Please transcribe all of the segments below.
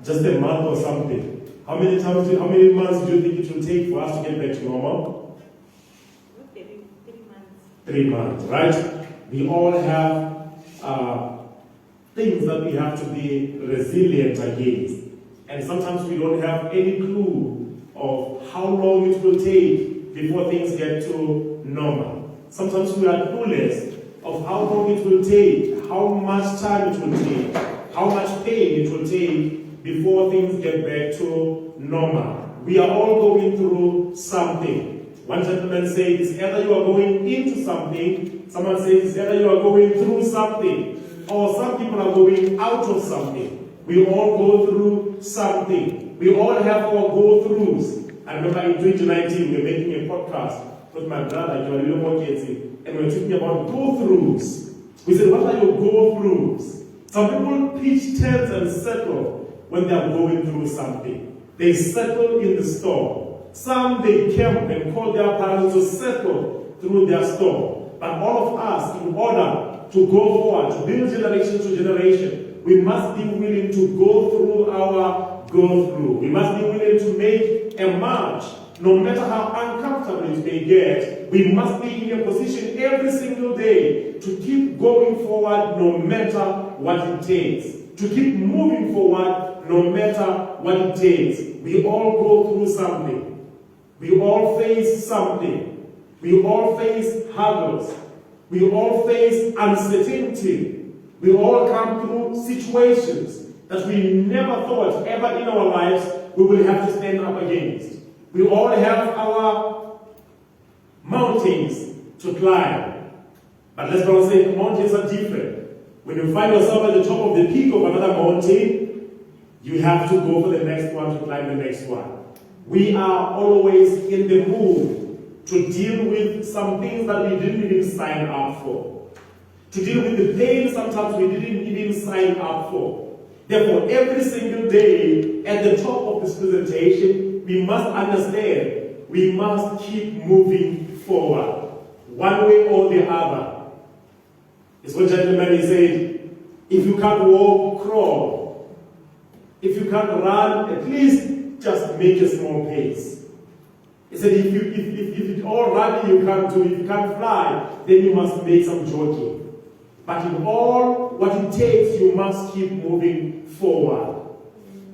just a month or something. How many months do you think it will take for us to get back to normal? 3 months, right? We all have things that we have to be resilient against. And sometimes we don't have any clue of how long it will take before things get to normal. Sometimes we are clueless of how long it will take, how much time it will take, how much pain it will take before things get back to normal. We are all going through something. One gentleman said, it's either you are going into something, someone says it's either you are going through something, or some people are going out of something. We all go through something. We all have our go-throughs. I remember in 2019, we were making a podcast with my brother, Lehigh University, and we were talking about go-throughs. We said, what are your go-throughs? Some people pitch tents and settle when they are going through something. They settle in the storm. Some, they camp and call their parents to settle through their storm. But all of us, in order to go forward, to build generation to generation, we must be willing to go through our go-through. We must be willing to make a march. No matter how uncomfortable it may get, we must be in a position every single day to keep going forward no matter what it takes. To keep moving forward no matter what it takes. We all go through something. We all face something. We all face hurdles. We all face uncertainty. We all come through situations that we never thought ever in our lives we will have to stand up against. We all have our mountains to climb. But let's not say mountains are different. When you find yourself at the top of the peak of another mountain, you have to go for the next one to climb the next one. We are always in the mood to deal with some things that we didn't even sign up for. To deal with the pain sometimes we didn't even sign up for. Therefore, every single day at the top of this presentation, we must understand we must keep moving forward, one way or the other. It's what gentleman he said, if you can't walk, crawl. If you can't run, at least just make a small pace. He said, if it's all running you can't do, if you can't fly, then you must make some jogging. But in all what it takes, you must keep moving forward.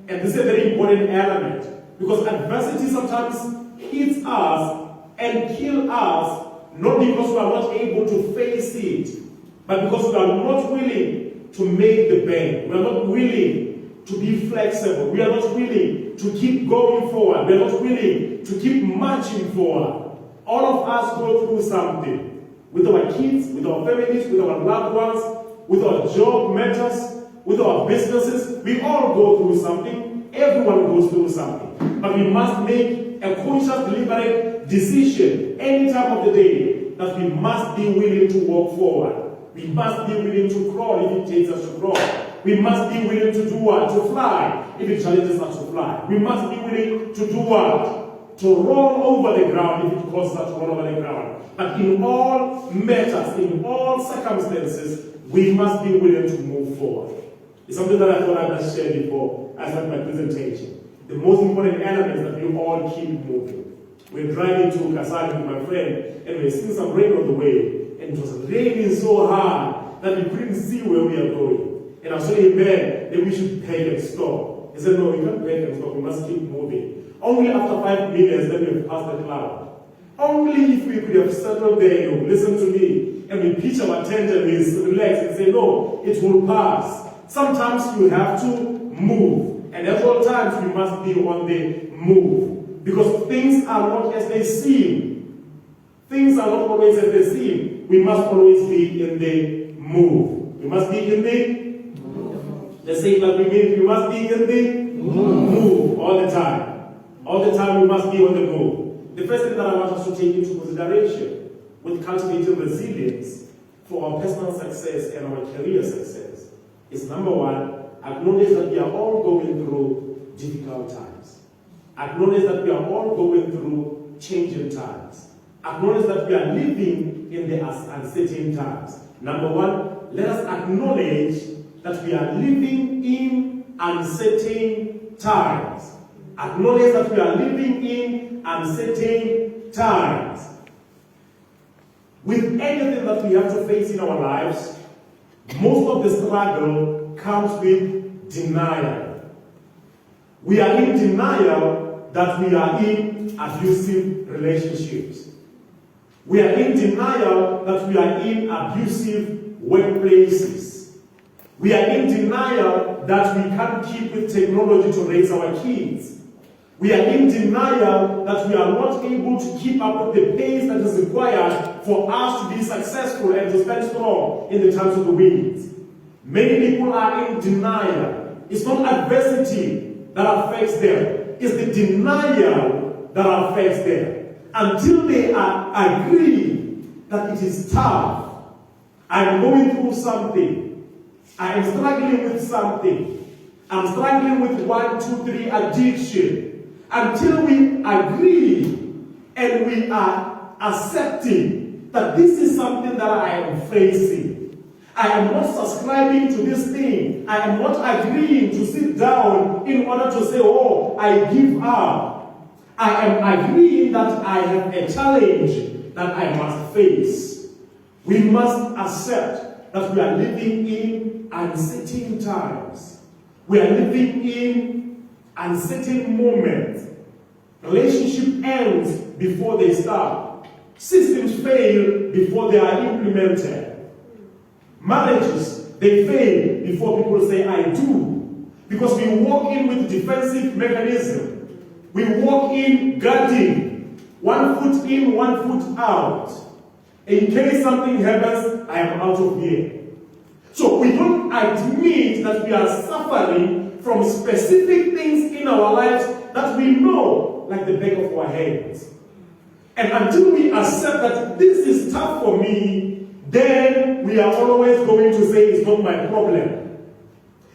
And this is a very important element, because adversity sometimes hits us and kills us, not because we are not able to face it, but because we are not willing to make the bend. We are not willing to be flexible. We are not willing to keep going forward. We are not willing to keep marching forward. All of us go through something. With our kids, with our families, with our loved ones, with our job matters, with our businesses. We all go through something. Everyone goes through something. But we must make a conscious, deliberate decision any time of the day that we must be willing to walk forward. We must be willing to crawl if it takes us to crawl. We must be willing to do what? To fly if it challenges us to fly. We must be willing to do what? To roll over the ground if it causes us to roll over the ground. But in all matters, in all circumstances, we must be willing to move forward. It's something that I thought I must share before I started my presentation. The most important element is that we all keep moving. We're driving to Kasari with my friend, and we're seeing some rain on the way. And it was raining so hard that we couldn't see where we are going. And I was telling him, man, that we should pay and stop. He said, no, we can't pay and stop, we must keep moving. Only after 5 minutes, then we have passed the cloud. Only if we could have settled there, listen to me, and we pitch our tent and we relax and say, no, it will pass. Sometimes you have to move. And at all times, we must be on the move. Because things are not as they seem. Things are not always as they seem. We must always be in the move. We must be in the move. Let's say that we mean we must be in the move all the time. All the time we must be on the move. The first thing that I want us to take into consideration with cultivating resilience for our personal success and our career success is, number one, acknowledge that we are all going through difficult times. Acknowledge that we are all going through changing times. Acknowledge that we are living in the uncertain times. Number one, let us acknowledge that we are living in uncertain times. Acknowledge that we are living in uncertain times. With anything that we have to face in our lives, most of the struggle comes with denial. We are in denial that we are in abusive relationships. We are in denial that we are in abusive workplaces. We are in denial that we can't keep with technology to raise our kids. We are in denial that we are not able to keep up with the pace that is required for us to be successful and to stand strong in the times of the winds. Many people are in denial. It's not adversity that affects them. It's the denial that affects them. Until they agree that it is tough, I am going through something, I am struggling with something, I'm struggling with 1, 2, 3 addiction. Until we agree and we are accepting that this is something that I am facing. I am not subscribing to this thing. I am not agreeing to sit down in order to say, oh, I give up. I am agreeing that I have a challenge that I must face. We must accept that we are living in uncertain times. We are living in uncertain moments. Relationship ends before they start. Systems fail before they are implemented. Marriages, they fail before people say, I do. Because we walk in with defensive mechanism. We walk in guarding. 1 foot in, 1 foot out. In case something happens, I am out of here. So we don't admit that we are suffering from specific things in our lives that we know like the back of our hands. And until we accept that this is tough for me, then we are always going to say it's not my problem.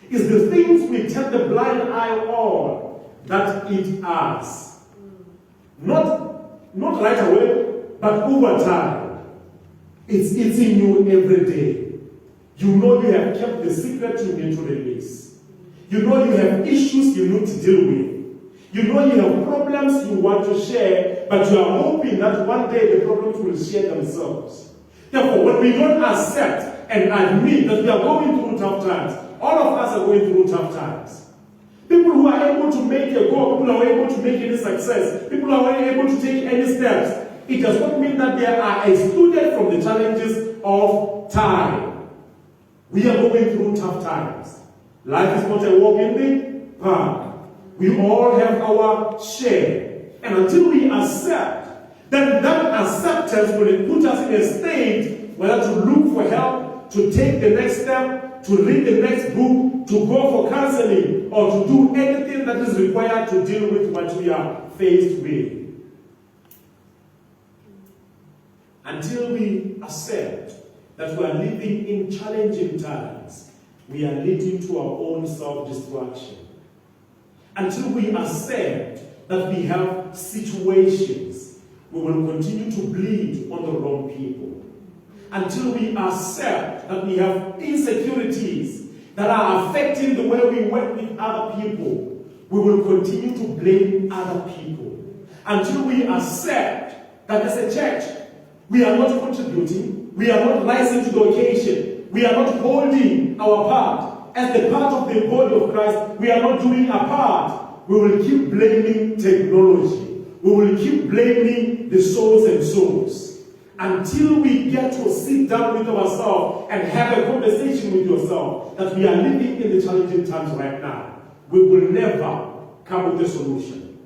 It's the things we turn the blind eye on that eat us. Not right away, but over time. It's eating you every day. You know you have kept the secret you need to release. You know you have issues you need to deal with. You know you have problems you want to share, but you are hoping that one day the problems will share themselves. Therefore, when we don't accept and admit that we are going through tough times, all of us are going through tough times. People who are able to make a goal, people who are able to make any success, people who are able to take any steps, it does not mean that they are excluded from the challenges of time. We are going through tough times. Life is not a walk in the park. We all have our share. And until we accept, then that acceptance will put us in a state whether to look for help, to take the next step, to read the next book, to go for counseling, or to do anything that is required to deal with what we are faced with. Until we accept that we are living in challenging times, we are leading to our own self-destruction. Until we accept that we have situations, we will continue to bleed on the wrong people. Until we accept that we have insecurities that are affecting the way we work with other people, we will continue to blame other people. Until we accept that as a church, we are not contributing, we are not rising to the occasion, we are not holding our part. As the part of the body of Christ, we are not doing our part. We will keep blaming technology. We will keep blaming the souls and souls. Until we get to sit down with ourselves and have a conversation with yourself that we are living in the challenging times right now, we will never come with a solution.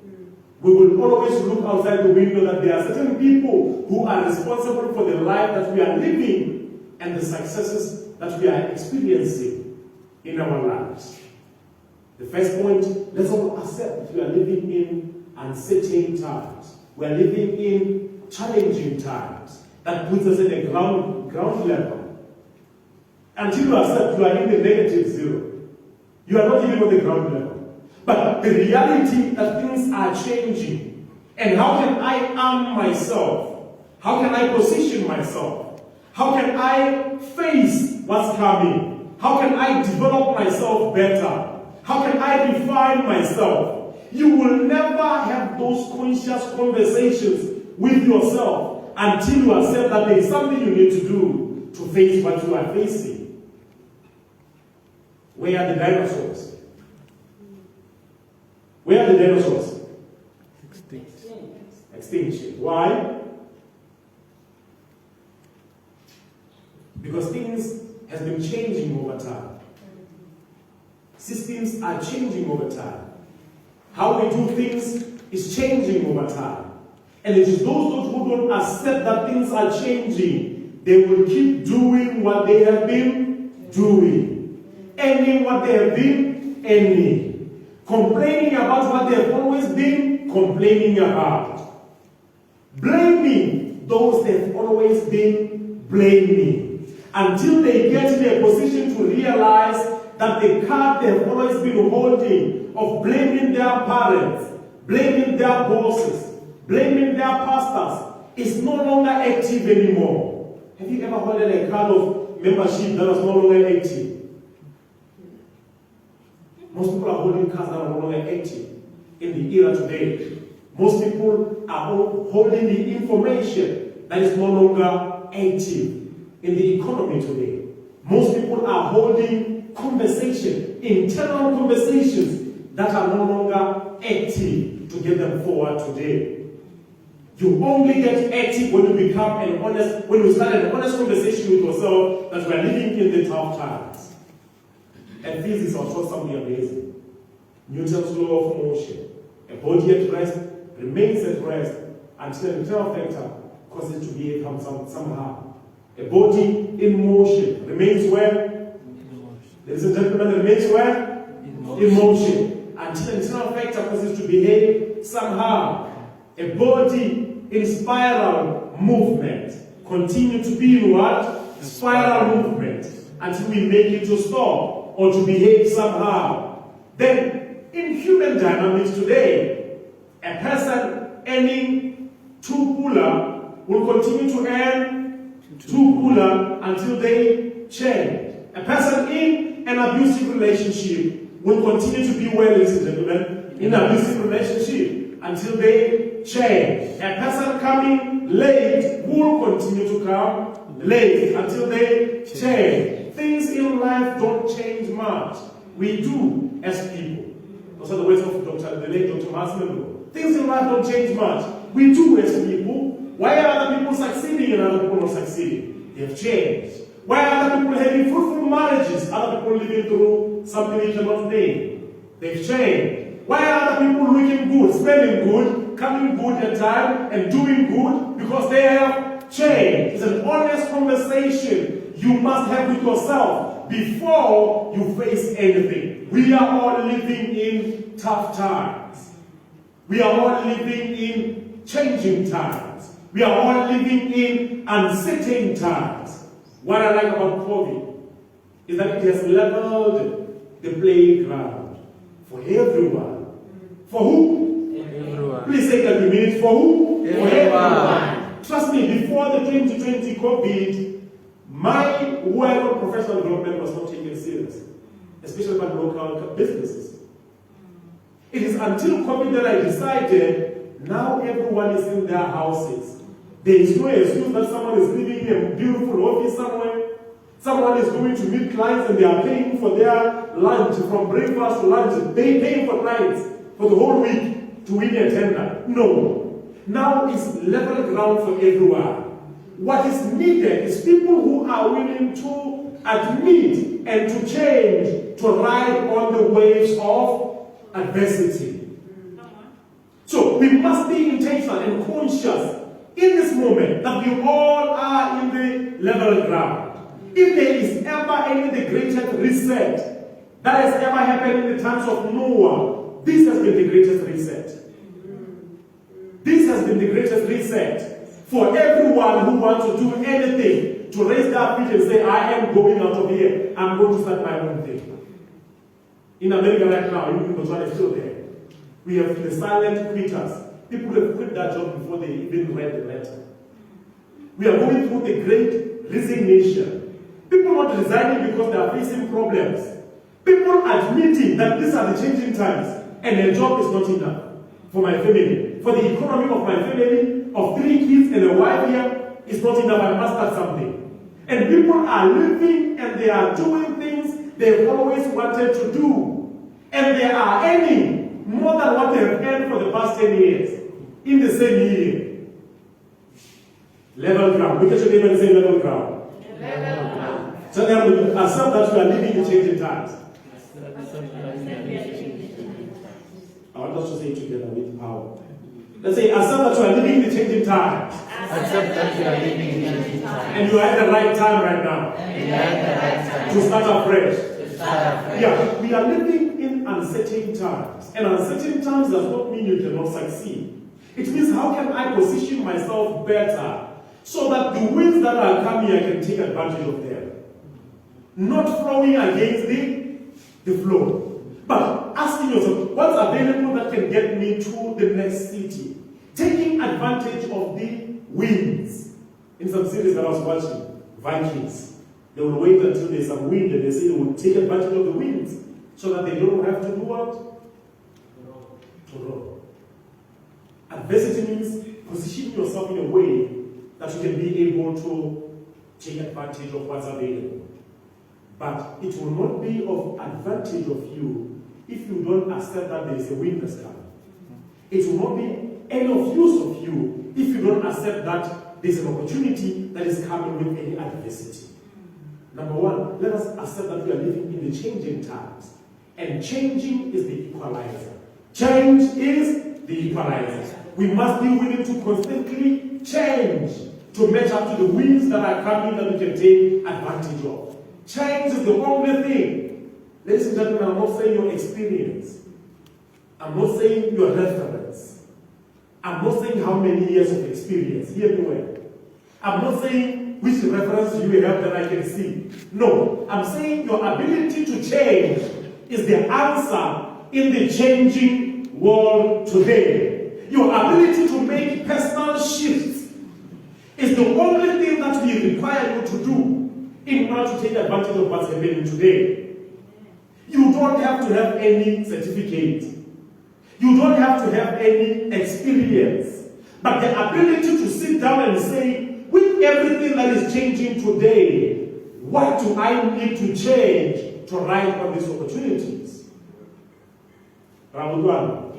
We will always look outside the window that there are certain people who are responsible for the life that we are living and the successes that we are experiencing in our lives. The first point, let's all accept that we are living in uncertain times. We are living in challenging times. That puts us at a ground level. Until you accept you are in the negative zero. You are not even on the ground level. But the reality that things are changing. And how can I arm myself? How can I position myself? How can I face what's coming? How can I develop myself better? How can I define myself? You will never have those conscious conversations with yourself until you accept that there is something you need to do to face what you are facing. Where are the dinosaurs? Where are the dinosaurs? Extinction. Why? Because things have been changing over time. Systems are changing over time. How we do things is changing over time. And it is those who don't accept that things are changing, they will keep doing what they have been doing. Ending what they have been ending. Complaining about what they have always been complaining about. Blaming those they have always been blaming. Until they get in a position to realize that the card they have always been holding of blaming their parents, blaming their bosses, blaming their pastors is no longer active anymore. Have you ever held a card of membership that was no longer active? Most people are holding cards that are no longer active in the era today. Most people are holding the information that is no longer active in the economy today. Most people are holding conversation, internal conversations that are no longer active to get them forward today. You only get active when you become when you start an honest conversation with yourself that we are living in the tough times. And physics will show something amazing. Newton's law of motion. A body at rest remains at rest until an internal factor causes it to behave somehow. A body in motion remains where? Ladies and gentlemen, remains where? In motion. Until an internal factor causes it to behave somehow. A body in spiral movement continue to be in what? Spiral movement until we make it to stop or to behave somehow. Then, in human dynamics today, a person earning 2 pula will continue to earn 2 pula until they change. A person in an abusive relationship will continue to be, well, ladies and gentlemen, in an abusive relationship until they change. A person coming late will continue to come late until they change. Things in life don't change much. We do as people. Those are the words of the late Dr. Masmelo. Things in life don't change much. We do as people. Why are other people succeeding and other people not succeeding? They have changed. Why are other people having fruitful marriages? Other people living through something they cannot name. They've changed. Why are other people looking good, smelling good, coming good at time, and doing good? Because they have changed. It's an honest conversation you must have with yourself before you face anything. We are all living in tough times. We are all living in changing times. We are all living in uncertain times. What I like about COVID is that it has leveled the playground for everyone. For who? Everyone. Please take a minute. For who? Everyone. Trust me, before the 2020 COVID, my work of professional development was not taken serious, especially by local businesses. It is until COVID that I decided now everyone is in their houses. There is no excuse that someone is living in a beautiful office somewhere. Someone is going to meet clients and they are paying for their lunch, from breakfast to lunch. They paying for clients for the whole week to win a tender. No. Now it's level ground for everyone. What is needed is people who are willing to admit and to change, to ride on the waves of adversity. So we must be intentional and conscious in this moment that we all are in the level ground. If there is ever any the greatest reset that has ever happened in the times of Noah, this has been the greatest reset. This has been the greatest reset for everyone who wants to do anything, to raise their feet and say, I am going out of here. I'm going to start my own thing. In America right now, even Botswana is still there. We have the silent quitters. People have quit that job before they even read the letter. We are going through the great resignation. People are not resigning because they are facing problems. People admitting that these are the changing times and a job is not enough for my family. For the economy of my family, of 3 kids and a wife here, is not enough. I must start something. And people are living and they are doing things they've always wanted to do. And they are earning more than what they've earned for the past 10 years in the same year. Level ground. Look at your neighbor and say level ground. Level ground. So then accept that we are living in changing times. I want us to say it together with power. Let's say, accept that you are living in the changing times. Accept that you are living in the changing times. And you are at the right time right now. And you are at the right time. To start afresh. To start afresh. Yeah, we are living in uncertain times. And uncertain times does not mean you cannot succeed. It means how can I position myself better so that the winds that are coming, I can take advantage of them. Not flowing against the flow. But asking yourself, what's available that can get me to the next city? Taking advantage of the winds. In some series that I was watching, Vikings, they will wait until there's some wind and they say they will take advantage of the winds so that they don't have to do what? To row. Adversity means position yourself in a way that you can be able to take advantage of what's available. But it will not be of advantage of you if you don't accept that there is a wind that's coming. It will not be any of use of you if you don't accept that there's an opportunity that is coming with any adversity. Number one, let us accept that we are living in the changing times. And changing is the equalizer. Change is the equalizer. We must be willing to constantly change to match up to the winds that are coming that we can take advantage of. Change is the only thing. Ladies and gentlemen, I'm not saying your experience. I'm not saying your reference. I'm not saying how many years of experience. Hear me well. I'm not saying which reference you have that I can see. No, I'm saying your ability to change is the answer in the changing world today. Your ability to make personal shifts is the only thing that we require you to do in order to take advantage of what's happening today. You don't have to have any certificate. You don't have to have any experience. But the ability to sit down and say, with everything that is changing today, what do I need to change to ride on these opportunities? Ramudwan.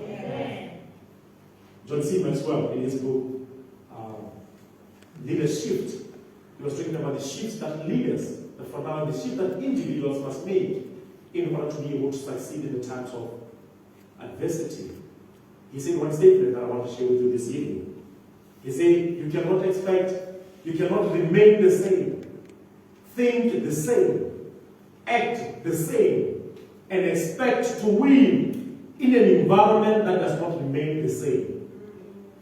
John C. Maxwell, in his book, Leader Shift, he was talking about the shifts that leaders, the shift that individuals must make in order to be able to succeed in the times of adversity. He said one statement that I want to share with you this evening. He said, you cannot remain the same, think the same, act the same, and expect to win in an environment that does not remain the same.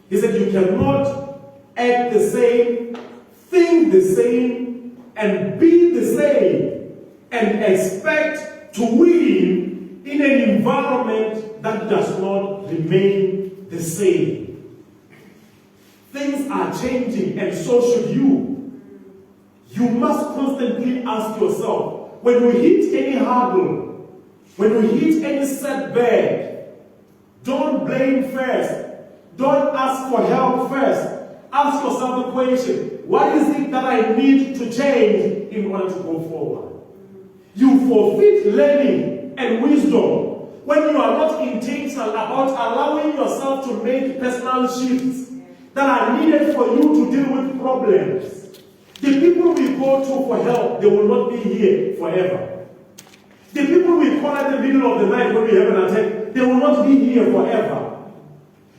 He said, you cannot act the same, think the same, and be the same, and expect to win in an environment that does not remain the same. Things are changing, and so should you. You must constantly ask yourself, when you hit any hurdle, when you hit any setback, don't blame first. Don't ask for help first. Ask yourself the question, what is it that I need to change in order to go forward? You forfeit learning and wisdom when you are not intentional about allowing yourself to make personal shifts that are needed for you to deal with problems. The people we go to for help, they will not be here forever. The people we call at the middle of the night when we have an attack, they will not be here forever.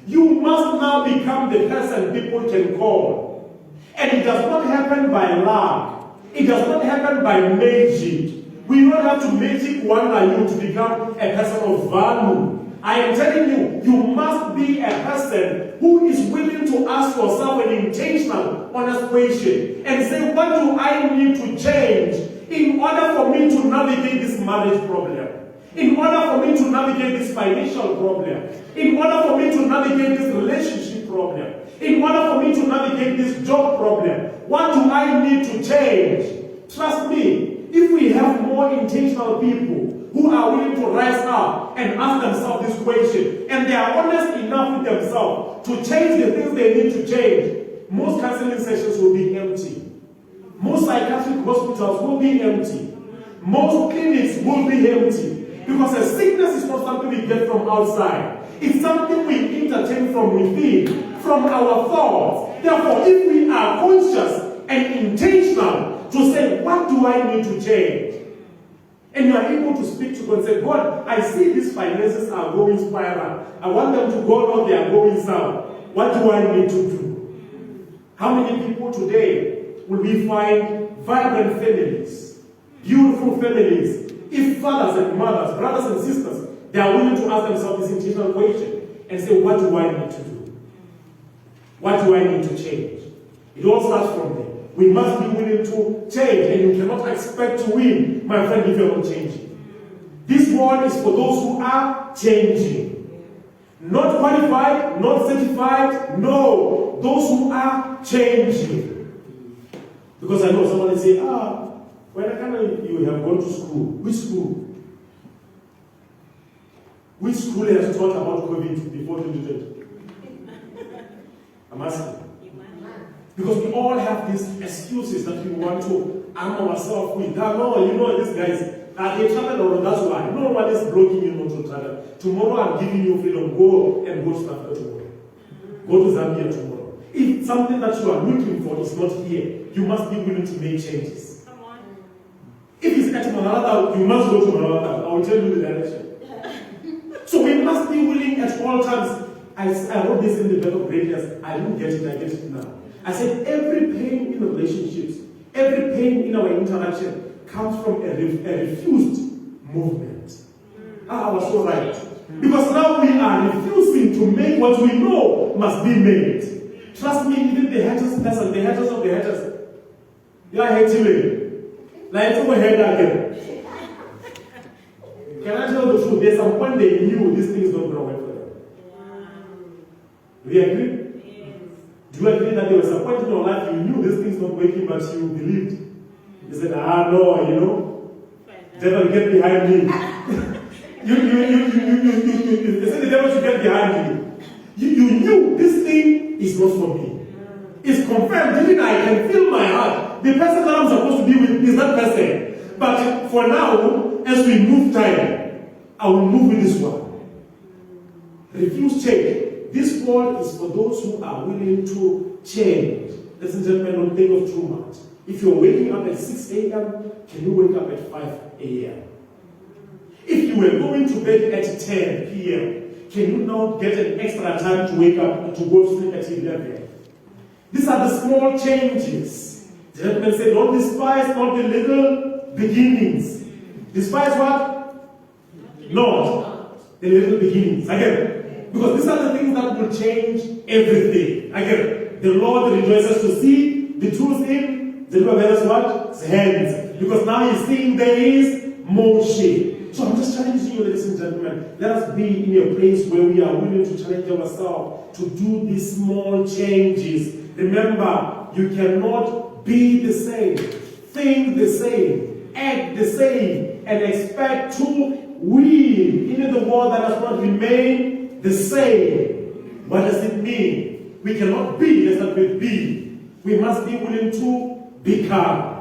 You must now become the person people can call. And it does not happen by luck. It does not happen by magic. We don't have to magic wonder you to become a person of value. I am telling you, you must be a person who is willing to ask yourself an intentional, honest question and say, what do I need to change in order for me to navigate this marriage problem? In order for me to navigate this financial problem? In order for me to navigate this relationship problem? In order for me to navigate this job problem? What do I need to change? Trust me, if we have more intentional people who are willing to rise up and ask themselves this question, and they are honest enough with themselves to change the things they need to change, most counseling sessions will be empty. Most psychiatric hospitals will be empty. Most clinics will be empty. Because a sickness is not something we get from outside. It's something we entertain from within, from our thoughts. Therefore, if we are conscious and intentional to say, what do I need to change? And you are able to speak to God and say, God, I see these finances are going spiral. I want them to go down, they are going south. What do I need to do? How many people today will we find vibrant families, beautiful families, if fathers and mothers, brothers and sisters, they are willing to ask themselves this intentional question and say, what do I need to do? What do I need to change? It all starts from there. We must be willing to change, and you cannot expect to win, my friend, if you're not changing. This world is for those who are changing. Not qualified, not certified, no. Those who are changing. Because I know someone will say, when you have gone to school, which school? Which school has taught about COVID before 2020? I'm asking. Because we all have these excuses that we want to arm ourselves with. No, these guys, they travel, that's why. No one is blocking you not to travel. Tomorrow I'm giving you freedom. Go and go to Africa tomorrow. Go to Zambia tomorrow. If something that you are looking for is not here, you must be willing to make changes. Come on. If it's at Manalata, you must go to Manalata. I will tell you the direction. So we must be willing at all times. I wrote this in the book of Radius. I didn't get it, I get it now. I said every pain in relationships, every pain in our interaction comes from a refused movement. I was so right. Because now we are refusing to make what we know must be made. Trust me, even the haters person, the haters of the haters, they are hating. Like over head again. Can I tell the truth? There's some point they knew this thing is not going to work for them. Do you agree? Do you agree that there was a point in your life you knew this thing's not working, but you believed? You said, no, devil, get behind me. You said the devil should get behind me. You knew this thing is not for me. It's confirmed, even I can feel my heart. The person that I'm supposed to be with is that person. But for now, as we move time, I will move with this one. Refuse change. This world is for those who are willing to change. Ladies and gentlemen, don't think of too much. If you're waking up at 6 a.m., can you wake up at 5 a.m.? If you were going to bed at 10 p.m., can you now get an extra time to wake up and to go to sleep at 11? These are the small changes. The gentleman said, don't despise not the little beginnings. Despise what? Not the little beginnings. Again. Because these are the things that will change everything. Again, the Lord rejoices to see the truth in the what? His hands. Because now he's seeing there is motion. So I'm just challenging you, ladies and gentlemen. Let us be in a place where we are willing to challenge ourselves to do these small changes. Remember, you cannot be the same, think the same, act the same, and expect to win in the world that has not remained the same. What does it mean? We cannot be, let's not be. We must be willing to become.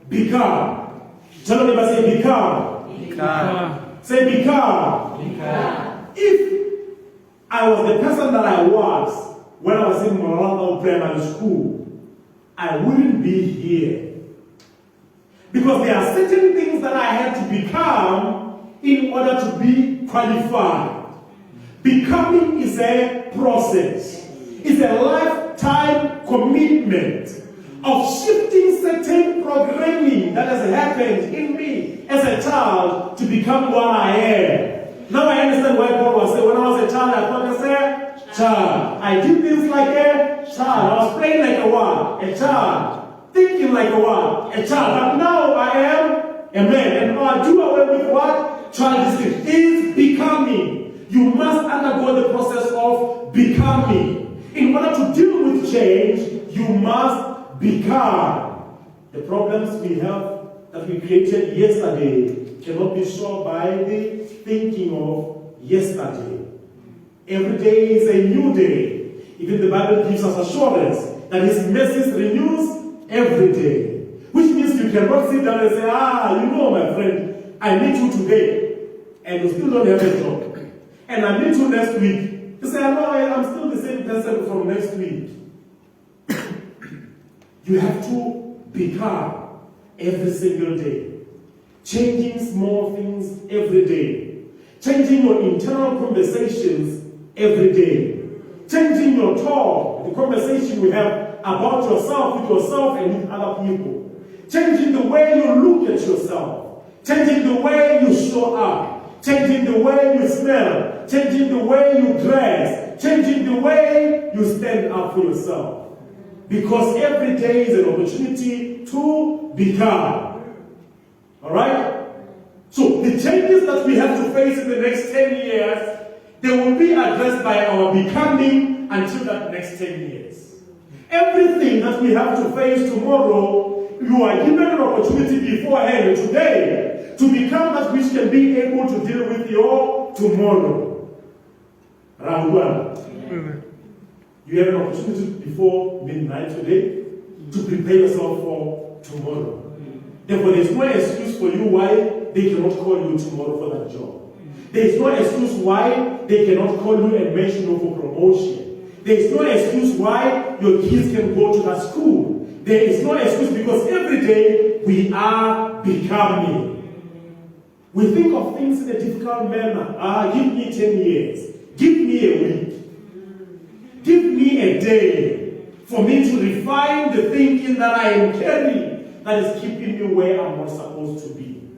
Become. Tell me, say become. Become. Say become. Become. If I was the person that I was when I was in Mompoloki primary school, I wouldn't be here. Because there are certain things that I had to become in order to be qualified. Becoming is a process. It's a lifetime commitment of shifting certain programming that has happened in me as a child to become what I am. Now I understand why Paul was saying, when I was a child, I thought as a child. I did things like a child. I was playing like a what? A child. Thinking like a what? A child. But now I am a man. And I do away with what? Childism. Is becoming. You must undergo the process of becoming. In order to deal with change, you must become. The problems we have that we created yesterday cannot be solved by the thinking of yesterday. Every day is a new day. Even the Bible gives us assurance that His mercies renews every day. Which means you cannot sit down and say, my friend, I need you today, and you still don't have a job. And I need you next week. You say, no, I'm still the same person from next week. You have to become every single day. Changing small things every day. Changing your internal conversations every day. Changing your talk, the conversation you have about yourself, with yourself and with other people. Changing the way you look at yourself. Changing the way you show up. Changing the way you smell. Changing the way you dress. Changing the way you stand up for yourself. Because every day is an opportunity to become. Alright? So the changes that we have to face in the next 10 years, they will be addressed by our becoming until that next 10 years. Everything that we have to face tomorrow, you are given an opportunity beforehand today to become that which can be able to deal with your tomorrow. Rangwan. You have an opportunity before midnight today to prepare yourself for tomorrow. Therefore, there's no excuse for you why they cannot call you tomorrow for that job. There is no excuse why they cannot call you and mention you for promotion. There is no excuse why your kids can go to that school. There is no excuse because every day we are becoming. We think of things in a difficult manner. Give me 10 years. Give me a week. Give me a day for me to refine the thinking that I am carrying that is keeping me where I'm not supposed to be.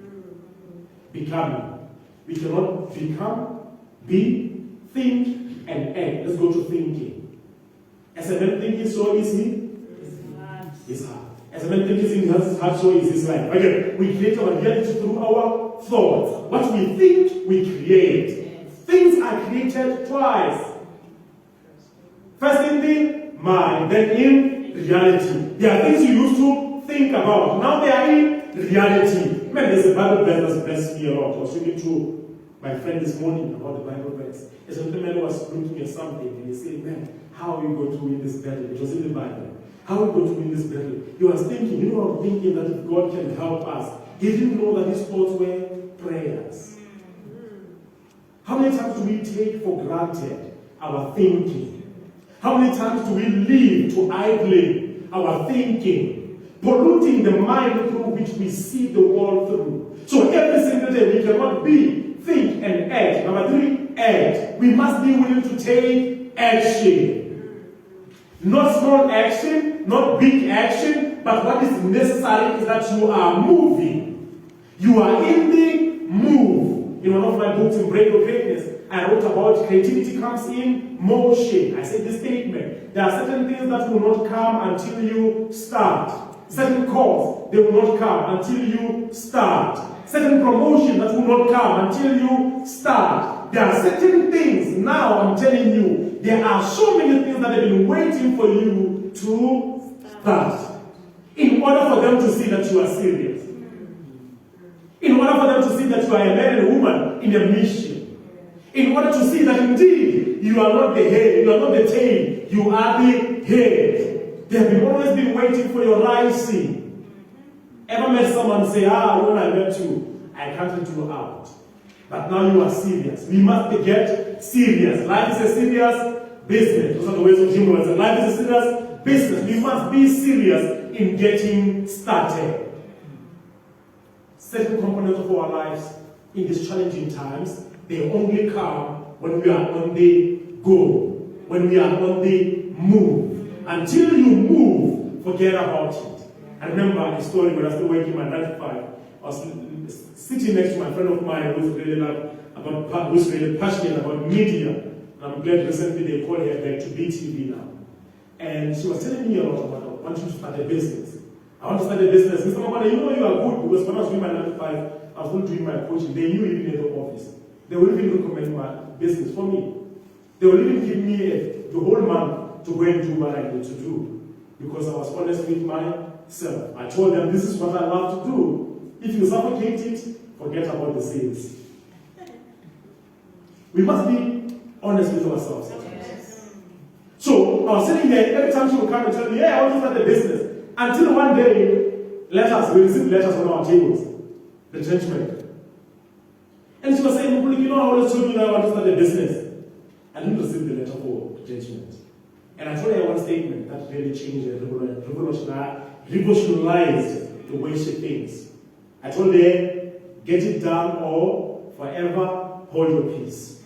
Becoming. We cannot become, be, think, and act. Let's go to thinking. As a man thinking so easy, it's hard. As a man thinking is hard, so easy is life. Again, we create our reality through our thoughts. What we think, we create. Things are created twice. First in the mind, then in reality. There are things you used to think about. Now they are in reality. Man, there's a Bible verse that's blessed me a lot. I was reading to my friend this morning about the Bible verse. A gentleman was looking at something and he said, man, how are you going to win this battle? It was in the Bible. How are we going to win this battle? He was thinking, I'm thinking that if God can help us. He didn't know that his thoughts were prayers. How many times do we take for granted our thinking? How many times do we live to idling our thinking, polluting the mind through which we see the world through? So every single day we cannot be, think, and act. Number 3, act. We must be willing to take action. Not small action, not big action, but what is necessary is that you are moving. You are in the move. In one of my books, In Break Your Greatness, I wrote about creativity comes in motion. I said this statement. There are certain things that will not come until you start. Certain calls, they will not come until you start. Certain promotion that will not come until you start. There are certain things, now I'm telling you, there are so many things that have been waiting for you to start. In order for them to see that you are serious. In order for them to see that you are a man and a woman in a mission. In order to see that indeed you are not the head, you are not the tail, you are the head. They have always been waiting for your rising. Ever met someone say, when I met you, I counted you out. But now you are serious. We must get serious. Life is a serious business. Those are the ways of Jim words. Life is a serious business. We must be serious in getting started. Certain components of our lives in these challenging times, they only come when we are on the go, when we are on the move. Until you move, forget about it. I remember a story when I was still working my 9 to 5. I was sitting next to my friend of mine who's really passionate about media. And I'm glad recently they called her back to BTV now. And she was telling me a lot about wanting to start a business. I want to start a business. Mr. Makwana, you are good because when I was doing my 9 to 5, I was not doing my coaching. They knew even in the office. They will even recommend my business for me. They will even give me the whole month to go and do what I need to do. Because I was honest with myself. I told them this is what I love to do. If you suffocate it, forget about the sins. We must be honest with ourselves. Yes. So, I was sitting there, every time she would come and tell me, yeah, I want to start a business. Until one day, we received letters on our tables, retrenchment. And she was saying, you know, I always told you that I want to start a business. I didn't receive the letter for retrenchment. And I told her one statement that really changed and revolutionized the way she thinks. I told her, get it done or forever hold your peace.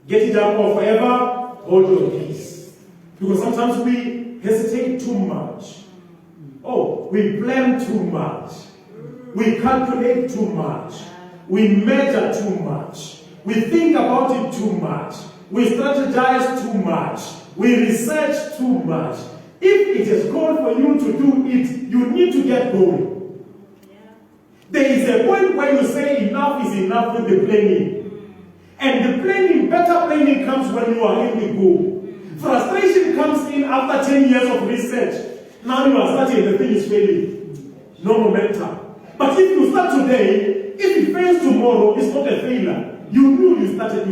Get it done or forever hold your peace. Because sometimes we hesitate too much. Oh, we plan too much. We calculate too much. We measure too much. We think about it too much. We strategize too much. We research too much. If it is called for you to do it, you need to get going. There is a point where you say enough is enough with the planning. And the planning, better planning comes when you are in the goal. Frustration comes in after 10 years of research. Now you are starting, the thing is failing. No momentum. But if you start today, if it fails tomorrow, it's not a failure. You knew you started.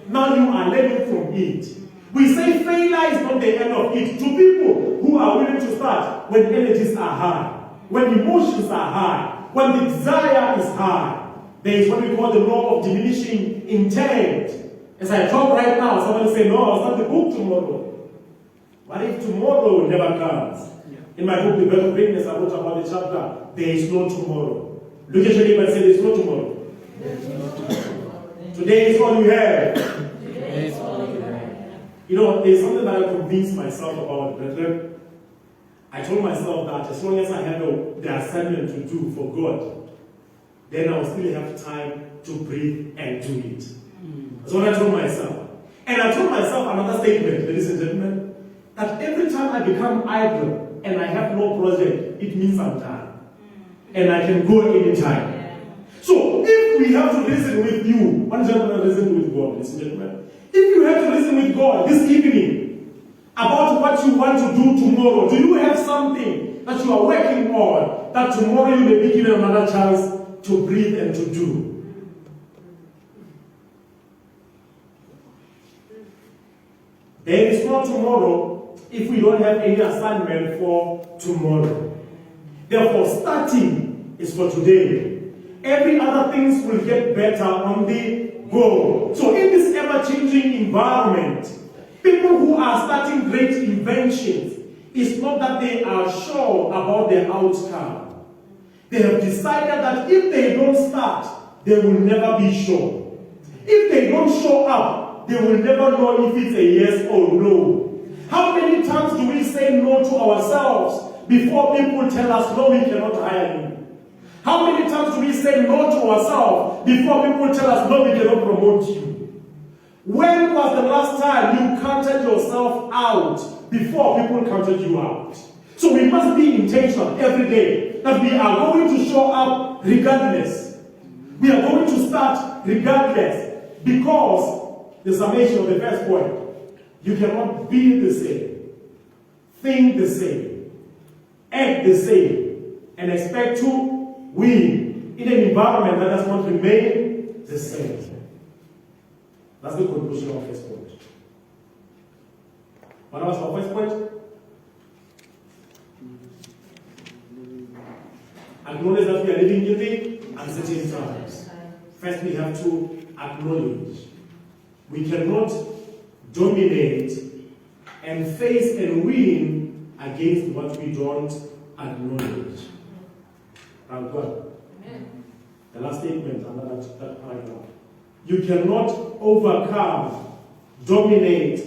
Now you are learning from it. We say failure is not the end of it. To people who are willing to start when energies are high, when emotions are high, when the desire is high, there is what we call the law of diminishing intent. As I talk right now, someone say, no, I'll start the book tomorrow. What if tomorrow never comes? In my book, The Birth of Greatness, I wrote about the chapter, There is no tomorrow. Look at your neighbor and say, there is no tomorrow. Today is all you have. Today is all you have. You know, there's something that I convinced myself about, brethren. I told myself that as long as I have the assignment to do for God, then I will still have time to breathe and do it. That's what I told myself. And I told myself another statement, ladies and gentlemen, that every time I become idle and I have no project, it means I'm done. And I can go anytime. So if we have to reason with you, one gentleman reason with God, ladies and gentlemen. If you have to reason with God this evening about what you want to do tomorrow, do you have something that you are working on that tomorrow you may be given another chance to breathe and to do? There is no tomorrow if we don't have any assignment for tomorrow. Therefore, starting is for today. Every other things will get better on the go. So in this ever-changing environment, people who are starting great inventions, it's not that they are sure about their outcome. They have decided that if they don't start, they will never be sure. If they don't show up, they will never know if it's a yes or no. How many times do we say no to ourselves before people tell us, no, we cannot hire you? How many times do we say no to ourselves before people tell us, no, we cannot promote you? When was the last time you counted yourself out before people counted you out? So we must be intentional every day that we are going to show up regardless. We are going to start regardless, because the summation of the first point, you cannot be the same, think the same, act the same, and expect to win in an environment that does not remain the same. That's the conclusion of first point. What was our first point? Acknowledge that we are living in the uncertain times. First, we have to acknowledge. We cannot dominate and face and win against what we don't acknowledge. And God. The last statement under that paragraph. You cannot overcome, dominate,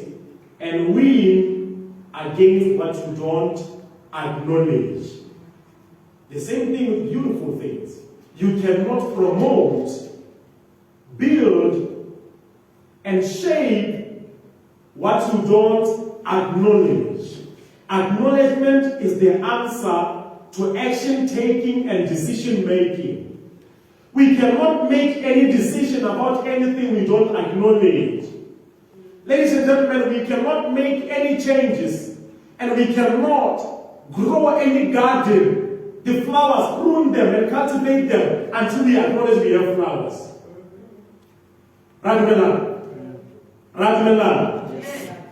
and win against what you don't acknowledge. The same thing with beautiful things. You cannot promote, build, and shape what you don't acknowledge. Acknowledgement is the answer to action taking and decision making. We cannot make any decision about anything we don't acknowledge. Ladies and gentlemen, we cannot make any changes and we cannot grow any garden the flowers, prune them and cultivate them until we acknowledge we have flowers. Radmelan.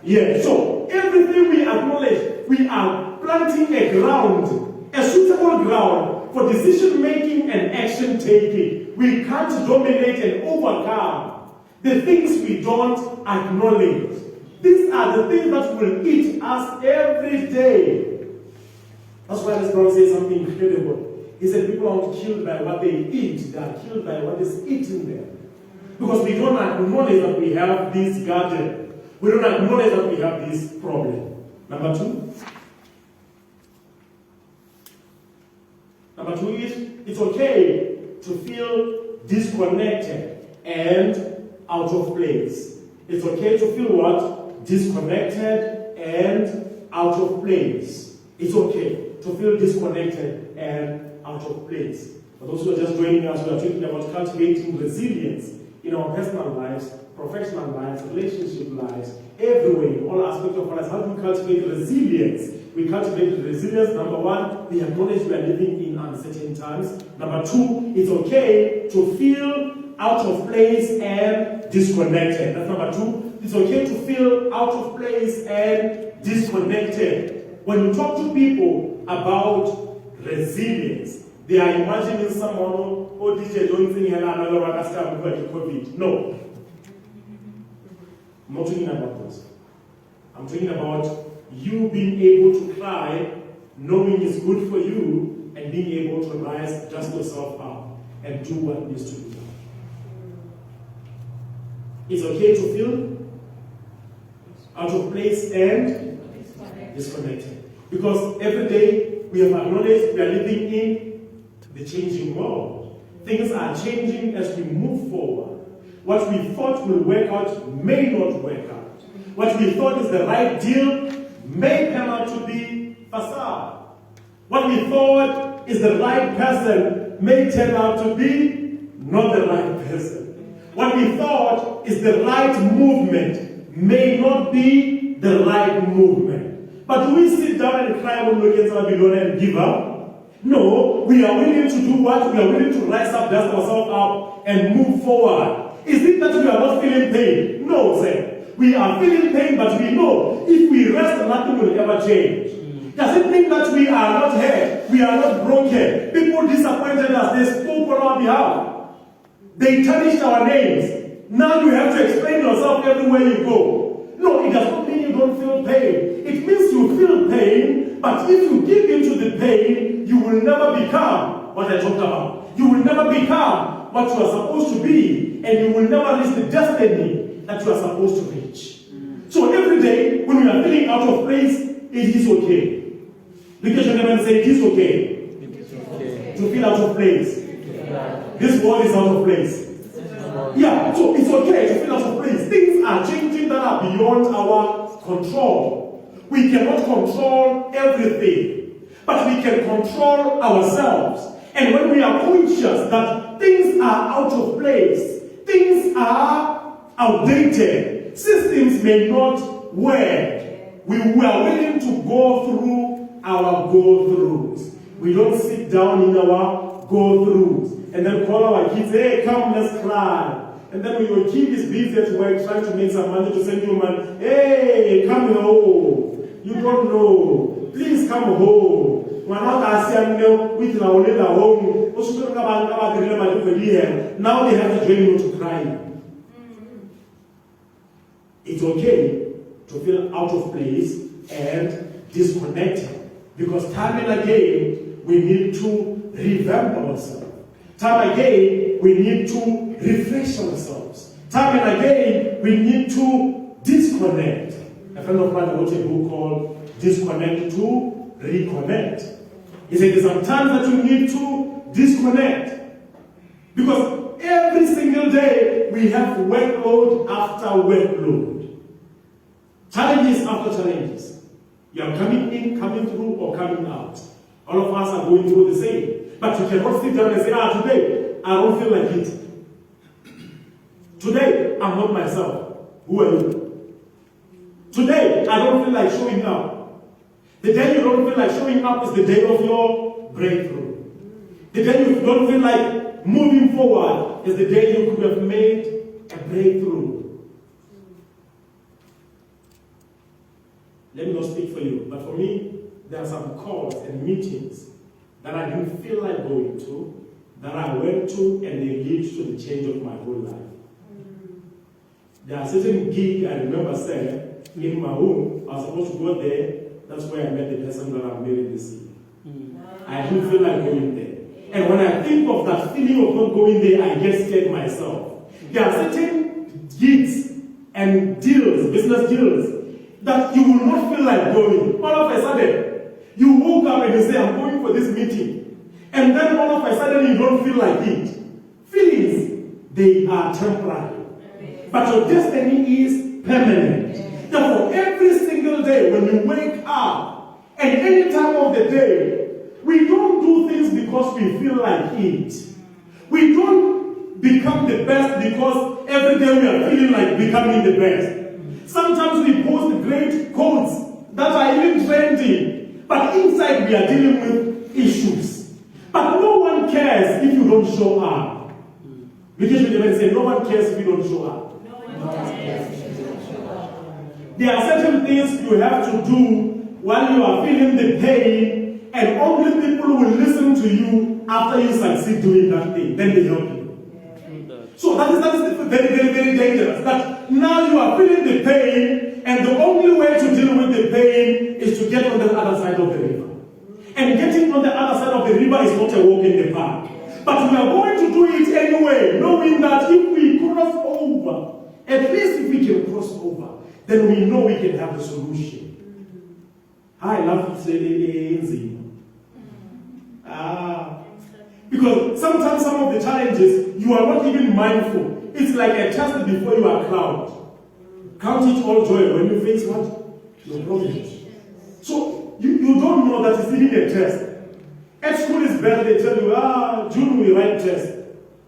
Yeah, so everything we acknowledge, we are planting a ground, a suitable ground for decision making and action taking. We can't dominate and overcome the things we don't acknowledge. These are the things that will eat us every day. That's why this brother says something incredible. He said people aren't killed by what they eat, they are killed by what is eating them. Because we don't acknowledge that we have this garden. We don't acknowledge that we have this problem. Number two. Number two is, it's okay to feel disconnected and out of place. It's okay to feel what? Disconnected and out of place. It's okay to feel disconnected and out of place. For those who are just joining us, we are talking about cultivating resilience in our personal lives, professional lives, relationship lives, everywhere, in all aspects of our lives. How do we cultivate resilience? We cultivate resilience. Number one, we acknowledge we are living in uncertain times. Number two, it's okay to feel out of place and disconnected. That's number two. It's okay to feel out of place and disconnected. When you talk to people about resilience, they are imagining someone who DJ don't think COVID. No. I'm not talking about this. I'm talking about you being able to cry, knowing it's good for you, and being able to rise, dust yourself up, and do what needs to be done. It's okay to feel out of place and disconnected. Because every day we have acknowledged we are living in the changing world. Things are changing as we move forward. What we thought will work out may not work out. What we thought is the right deal may come out to be facade. What we thought is the right person may turn out to be not the right person. What we thought is the right movement may not be the right movement. But do we sit down and cry when we get below and give up? No, we are willing to do what? We are willing to rise up, dust ourselves up, and move forward. Is it that we are not feeling pain? No, sir. We are feeling pain, but we know if we rest, nothing will ever change. Does it mean that we are not hurt? We are not broken? People disappointed us. They spoke on our behalf. They tarnished our names. Now you have to explain yourself everywhere you go. No, it does not mean you don't feel pain. It means you feel pain, but if you give into the pain, you will never become what I talked about. You will never become what you are supposed to be, and you will never reach the destiny that you are supposed to reach. So every day, when we are feeling out of place, it is okay. Because you can say it is okay to feel out of place. This world is out of place. Yeah, so it's okay to feel out of place. Things are changing that are beyond our control. We cannot control everything, but we can control ourselves. And when we are conscious that things are out of place, things are outdated, systems may not work, we are willing to go through our go-throughs. We don't sit down in our go-throughs and then call our kids, hey, come, let's cry. And then when your kid is busy at work trying to make some money to send you money, hey, come home. You don't know. Please come home. Now they have to join you to cry. It's okay to feel out of place and disconnected. Because time and again, we need to revamp ourselves. Time again, we need to refresh ourselves. Time and again, we need to disconnect. A friend of mine wrote a book called Disconnect to Reconnect. He said there's some times that you need to disconnect. Because every single day, we have workload after workload. Challenges after challenges. You are coming in, coming through, or coming out. All of us are going through the same. But you cannot sit down and say, today, I don't feel like it. Today, I'm not myself. Who are you? Today, I don't feel like showing up. The day you don't feel like showing up is the day of your breakthrough. The day you don't feel like moving forward is the day you could have made a breakthrough. Let me not speak for you, but for me, there are some calls and meetings that I didn't feel like going to, that I went to, and they lead to the change of my whole life. There are certain gigs I remember saying in my home, I was supposed to go there. That's where I met the person that I'm marrying this year. I didn't feel like going there. And when I think of that feeling of not going there, I get scared myself. There are certain gigs and deals, business deals, that you will not feel like going. All of a sudden, you woke up and you say, I'm going for this meeting. And then all of a sudden, you don't feel like it. Feelings, they are temporary. But your destiny is permanent. Therefore, every single day when we wake up, and any time of the day, we don't do things because we feel like it. We don't become the best because every day we are feeling like becoming the best. Sometimes we post great quotes that are even trending, but inside we are dealing with issues. But no one cares if you don't show up. We just say, no one cares if you don't show up. There are certain things you have to do while you are feeling the pain, and only people will listen to you after you succeed doing that thing. Then they help you. So that is very, very, very dangerous. That now you are feeling the pain, and the only way to deal with the pain is to get on the other side of the river. And getting on the other side of the river is not a walk in the park. But we are going to do it anyway, knowing that if we cross over, at least if we can cross over, then we know we can have the solution. I love to say because sometimes some of the challenges, you are not even mindful. It's like a test before you are crowned. Count it all joy when you face what? Your problems. So you don't know that it's even a test. At school is better, they tell you, June we write test.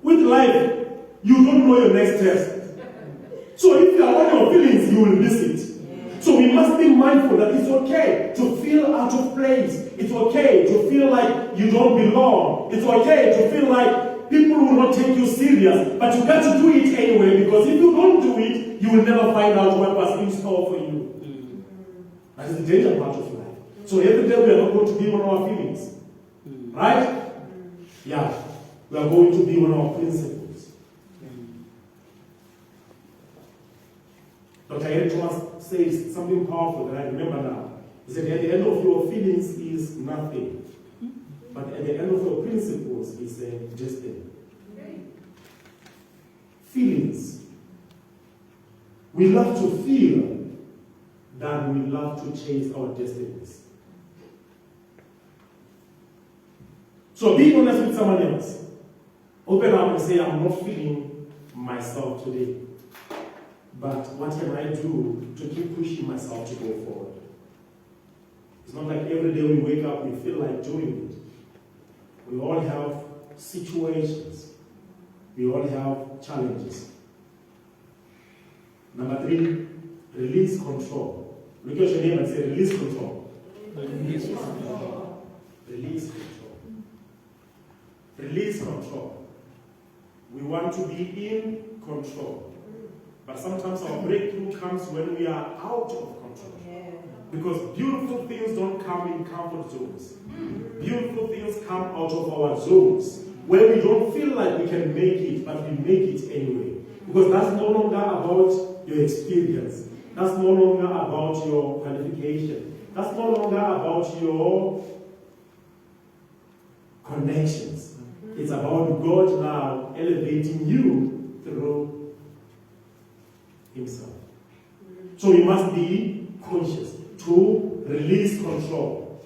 With life, you don't know your next test. So if you are on your feelings, you will miss it. So we must be mindful that it's okay to feel out of place. It's okay to feel like you don't belong. It's okay to feel like people will not take you serious. But you got to do it anyway, because if you don't do it, you will never find out what was in store for you. That is the danger part of life. So every day we are not going to be on our feelings. Right? Yeah. We are going to be on our principles. Dr. Eric Thomas says something powerful that I remember now. He said, at the end of your feelings is nothing. But at the end of your principles is a destiny. Feelings. We love to feel than we love to chase our destinies. So be honest with someone else. Open up and say, I'm not feeling myself today. But what can I do to keep pushing myself to go forward? It's not like every day we wake up, we feel like doing it. We all have situations. We all have challenges. Number 3, release control. Look at your name and say, release control. Release control. Release control. Release control. We want to be in control. But sometimes our breakthrough comes when we are out of control. Because beautiful things don't come in comfort zones. Beautiful things come out of our zones, where we don't feel like we can make it, but we make it anyway. Because that's no longer about your experience. That's no longer about your qualification. That's no longer about your connections. It's about God now elevating you through Himself. So we must be conscious to release control.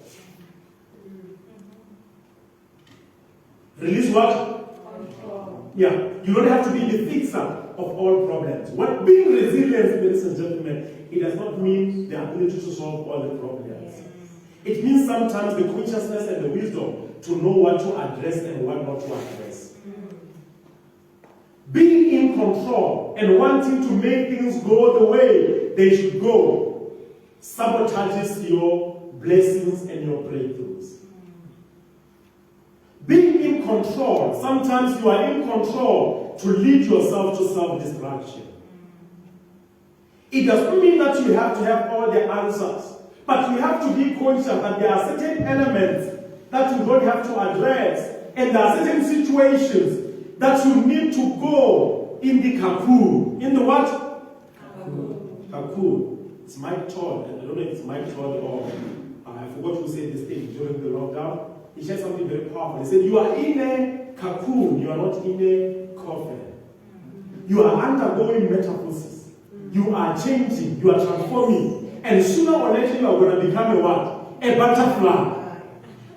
Release what? Control. Yeah. You don't have to be the fixer of all problems. What being resilient, ladies and gentlemen, it does not mean the ability to solve all the problems. It means sometimes the consciousness and the wisdom to know what to address and what not to address. Being in control and wanting to make things go the way they should go sabotages your blessings and your breakthroughs. Being in control, sometimes you are in control to lead yourself to self-destruction. It doesn't mean that you have to have all the answers, but you have to be conscious that there are certain elements that you don't have to address, and there are certain situations that you need to go in the cocoon. In the what? Cocoon. Cocoon. It's Mike Todd. I don't know if it's Mike Todd or I forgot who said this thing during the lockdown. He said something very powerful. He said, you are in a cocoon, you are not in a coffin. You are undergoing metamorphosis. You are changing, you are transforming. And sooner or later you are going to become a what? A butterfly.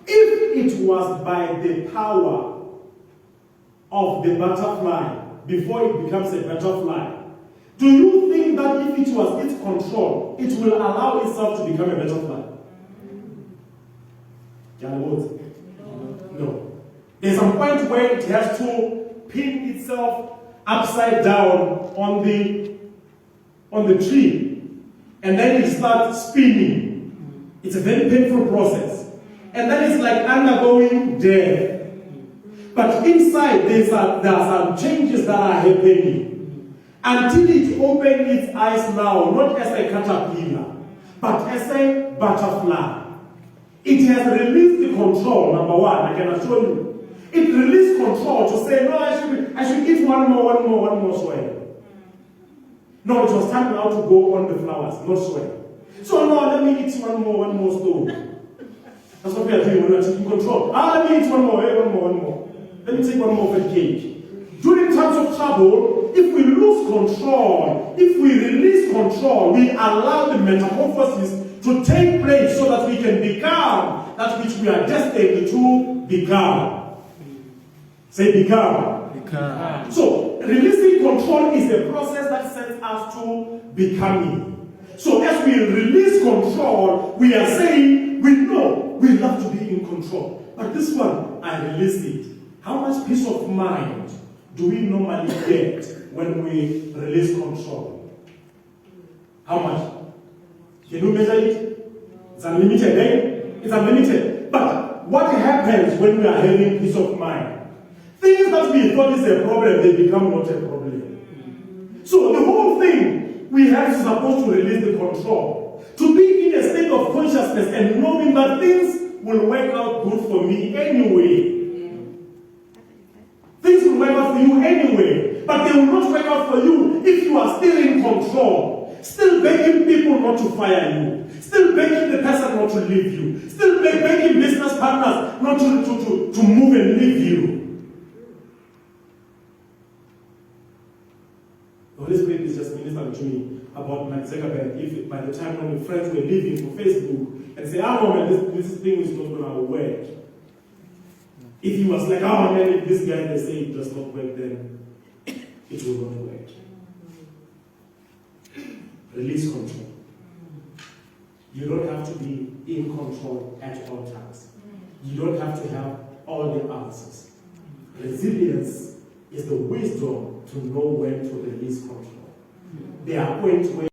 If it was by the power of the butterfly before it becomes a butterfly, do you think that if it was its control, it will allow itself to become a butterfly? No. There's some point where it has to pin itself upside down on the tree, and then it starts spinning. It's a very painful process, and then it's like undergoing death. But inside there are some changes that are happening until it opens its eyes now, not as a caterpillar, but as a butterfly. It has released the control, number one, I can assure you. It released control to say, no, I should eat one more soil. No, it was time now to go on the flowers, not soil. So no, let me eat one more stone. That's what we are doing when we are taking control. Let me eat one more. Let me take one more fat cake. During times of trouble, if we lose control, if we release control, we allow the metamorphosis to take place so that we can become that which we are destined to become. Say become. Become. So, releasing control is a process that sends us to becoming. So, as we release control, we are saying, we know we love to be in control. But this one, I release it. How much peace of mind do we normally get when we release control? How much? Can you measure it? It's unlimited, eh? It's unlimited. But what happens when we are having peace of mind? Things that we thought is a problem, they become not a problem. So the whole thing, we have supposed to release the control. To be in a state of consciousness and knowing that things will work out good for me anyway. Things will work out for you anyway. But they will not work out for you if you are still in control. Still begging people not to fire you. Still begging the person not to leave you. Still begging business partners not to move and leave you. The Holy Spirit is just ministering to me about Mark Zuckerberg. If by the time when the friends were leaving for Facebook and say, man, this thing is not going to work. If he was like, man, if this guy they say it does not work, then it will not work. Release control. You don't have to be in control at all times. You don't have to have all the answers. Resilience is the wisdom to know when to release control. There are points where